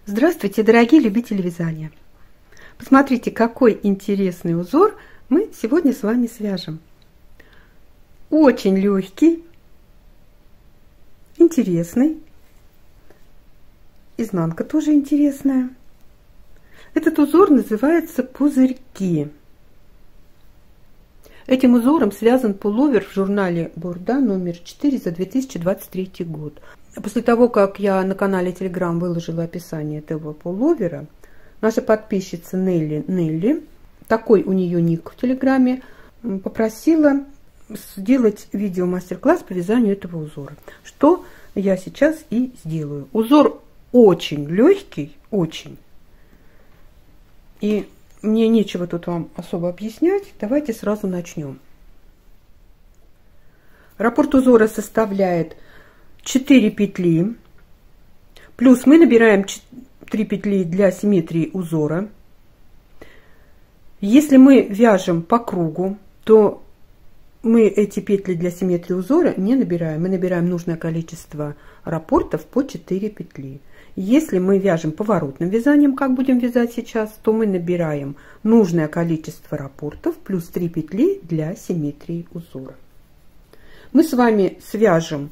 Здравствуйте, дорогие любители вязания! Посмотрите, какой интересный узор мы сегодня с вами свяжем. Очень легкий, интересный. Изнанка тоже интересная. Этот узор называется пузырьки. Этим узором связан пуловер в журнале Бурда номер 4 за 2023 год. После того, как я на канале Telegram выложила описание этого пуловера, наша подписчица Нелли, такой у нее ник в Телеграме, попросила сделать видео мастер-класс по вязанию этого узора. Что я сейчас и сделаю. Узор очень легкий, очень. И мне нечего тут вам особо объяснять. Давайте сразу начнем. Раппорт узора составляет 4 петли. Плюс мы набираем 3 петли для симметрии узора. Если мы вяжем по кругу, то мы эти петли для симметрии узора не набираем. Мы набираем нужное количество раппортов по 4 петли. Если мы вяжем поворотным вязанием, как будем вязать сейчас, то мы набираем нужное количество раппортов плюс 3 петли для симметрии узора. Мы с вами свяжем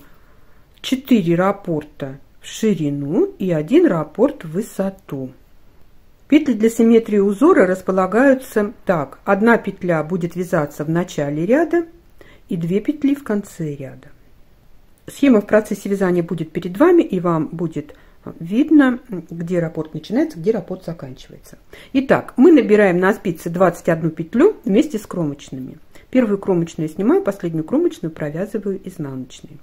4 раппорта в ширину и 1 раппорт в высоту. Петли для симметрии узора располагаются так. 1 петля будет вязаться в начале ряда и 2 петли в конце ряда. Схема в процессе вязания будет перед вами, и вам будет видно, где раппорт начинается, где раппорт заканчивается. Итак, мы набираем на спице 21 петлю вместе с кромочными. Первую кромочную снимаю, последнюю кромочную провязываю изнаночной.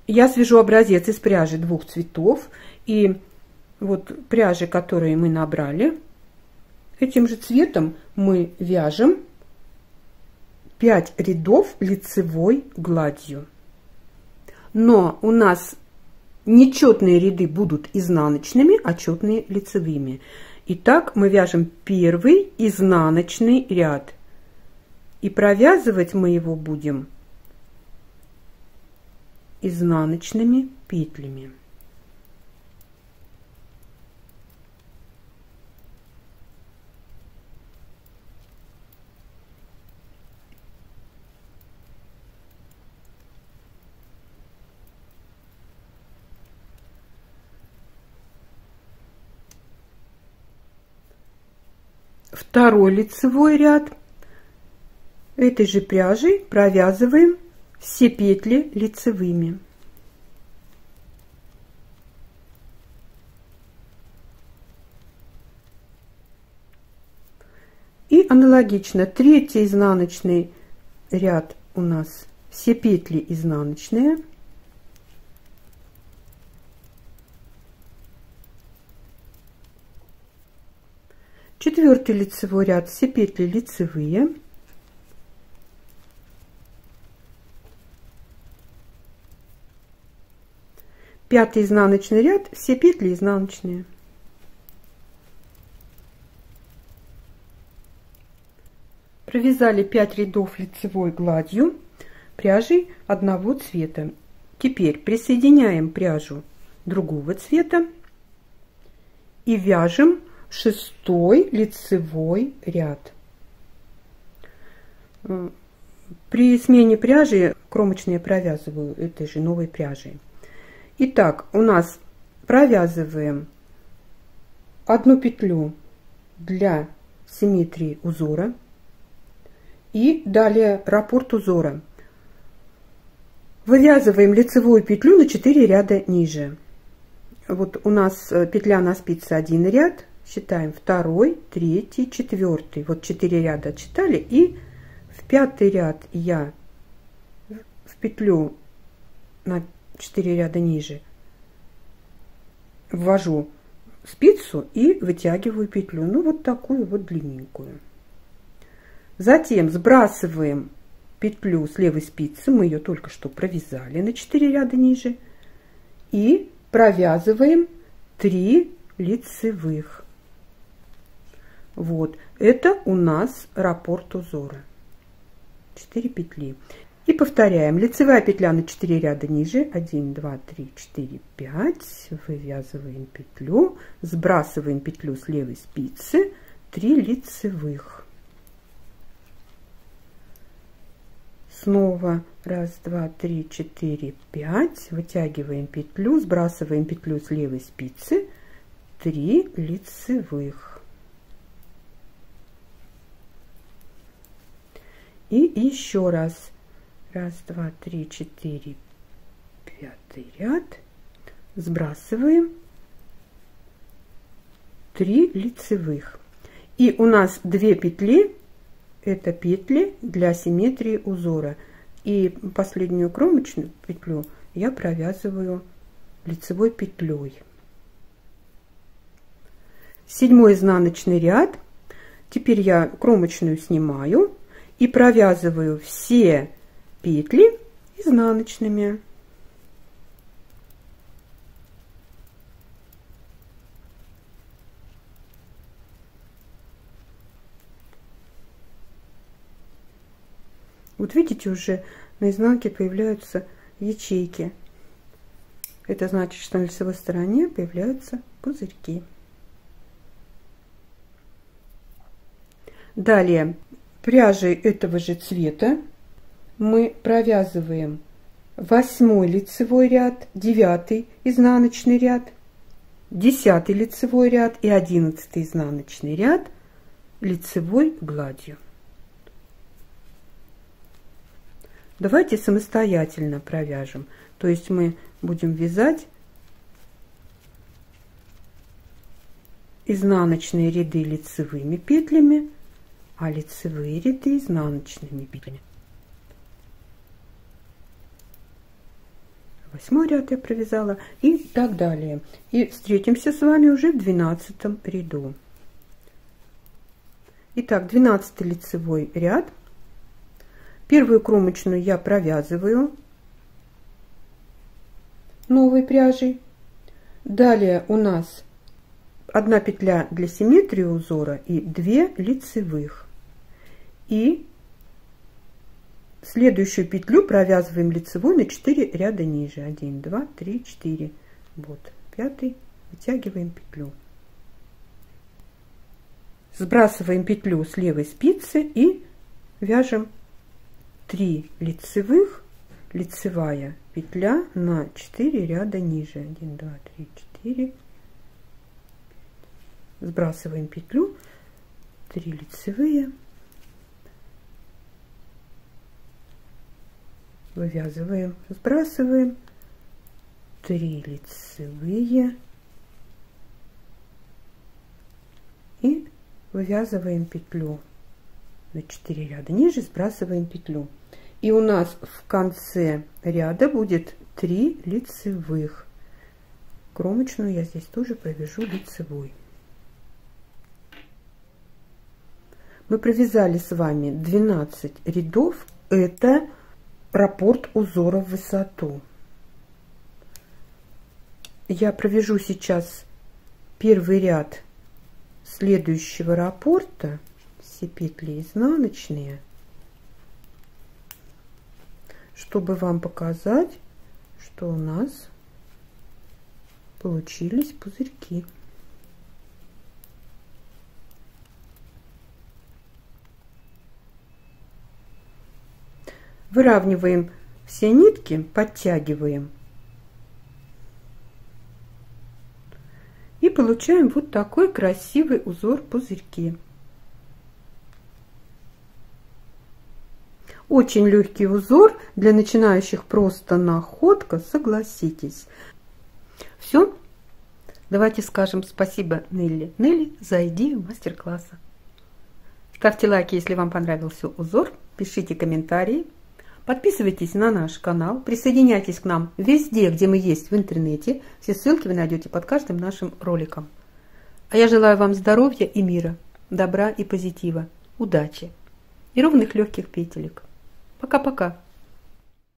Я свяжу образец из пряжи 2 цветов, и вот пряжи, которые мы набрали, этим же цветом мы вяжем 5 рядов лицевой гладью. Но у нас нечетные ряды будут изнаночными, а четные лицевыми. Итак, мы вяжем первый изнаночный ряд. И провязывать мы его будем изнаночными петлями. Второй лицевой ряд этой же пряжей провязываем все петли лицевыми. И аналогично третий изнаночный ряд у нас все петли изнаночные. Четвертый лицевой ряд все петли лицевые. Пятый изнаночный ряд все петли изнаночные. Провязали 5 рядов лицевой гладью пряжей одного цвета. Теперь присоединяем пряжу другого цвета и вяжем 6-й лицевой ряд. При смене пряжи кромочные провязываю этой же новой пряжей. Итак, у нас провязываем 1 петлю для симметрии узора и далее раппорт узора. Вывязываем лицевую петлю на 4 ряда ниже. Вот у нас петля на спице 1 ряд. Считаем 2, 3, 4. Вот 4 ряда отсчитали, и в 5-й ряд я в петлю на 4 ряда ниже ввожу спицу и вытягиваю петлю. Ну, вот такую вот длинненькую. Затем сбрасываем петлю с левой спицы, мы ее только что провязали на 4 ряда ниже, и провязываем 3 лицевых. Вот, это у нас раппорт узора. 4 петли. И повторяем. Лицевая петля на 4 ряда ниже. 1, 2, 3, 4, 5. Вывязываем петлю. Сбрасываем петлю с левой спицы. 3 лицевых. Снова 1, 2, 3, 4, 5. Вытягиваем петлю. Сбрасываем петлю с левой спицы. 3 лицевых. И еще раз. 1, 2, 3, 4, 5 ряд. Сбрасываем 3 лицевых. И у нас 2 петли, это петли для симметрии узора. И последнюю кромочную петлю я провязываю лицевой петлей. 7 изнаночный ряд. Теперь я кромочную снимаю и провязываю все петли изнаночными. Вот видите, уже на изнанке появляются ячейки. Это значит, что на лицевой стороне появляются пузырьки. Далее пряжей этого же цвета мы провязываем 8 лицевой ряд, 9 изнаночный ряд, 10 лицевой ряд и 11 изнаночный ряд лицевой гладью. Давайте самостоятельно провяжем. То есть мы будем вязать изнаночные ряды лицевыми петлями, а лицевые ряды изнаночными петлями. 8 ряд я провязала и так далее. И встретимся с вами уже в 12 ряду. Итак, 12 лицевой ряд. Первую кромочную я провязываю новой пряжей. Далее у нас 1 петля для симметрии узора и 2 лицевых. И следующую петлю провязываем лицевой на 4 ряда ниже. 1, 2, 3, 4. Вот 5. Вытягиваем петлю. Сбрасываем петлю с левой спицы и вяжем 3 лицевых, лицевая петля на 4 ряда ниже. 1, 2, 3, 4. Сбрасываем петлю, 3 лицевые. Вывязываем, сбрасываем 3 лицевые и вывязываем петлю на 4 ряда ниже, сбрасываем петлю. И у нас в конце ряда будет 3 лицевых. Кромочную я здесь тоже провяжу лицевой. Мы провязали с вами 12 рядов. Это раппорт узора в высоту. Я провяжу сейчас первый ряд следующего раппорта, все петли изнаночные, чтобы вам показать, что у нас получились пузырьки. Выравниваем все нитки, подтягиваем и получаем вот такой красивый узор пузырьки. Очень легкий узор, для начинающих просто находка, согласитесь. Все, давайте скажем спасибо Нелли. Нелли за идею мастер-класса. Ставьте лайки, если вам понравился узор, пишите комментарии. Подписывайтесь на наш канал, присоединяйтесь к нам везде, где мы есть в интернете. Все ссылки вы найдете под каждым нашим роликом. А я желаю вам здоровья и мира, добра и позитива, удачи и ровных легких петелек. Пока-пока.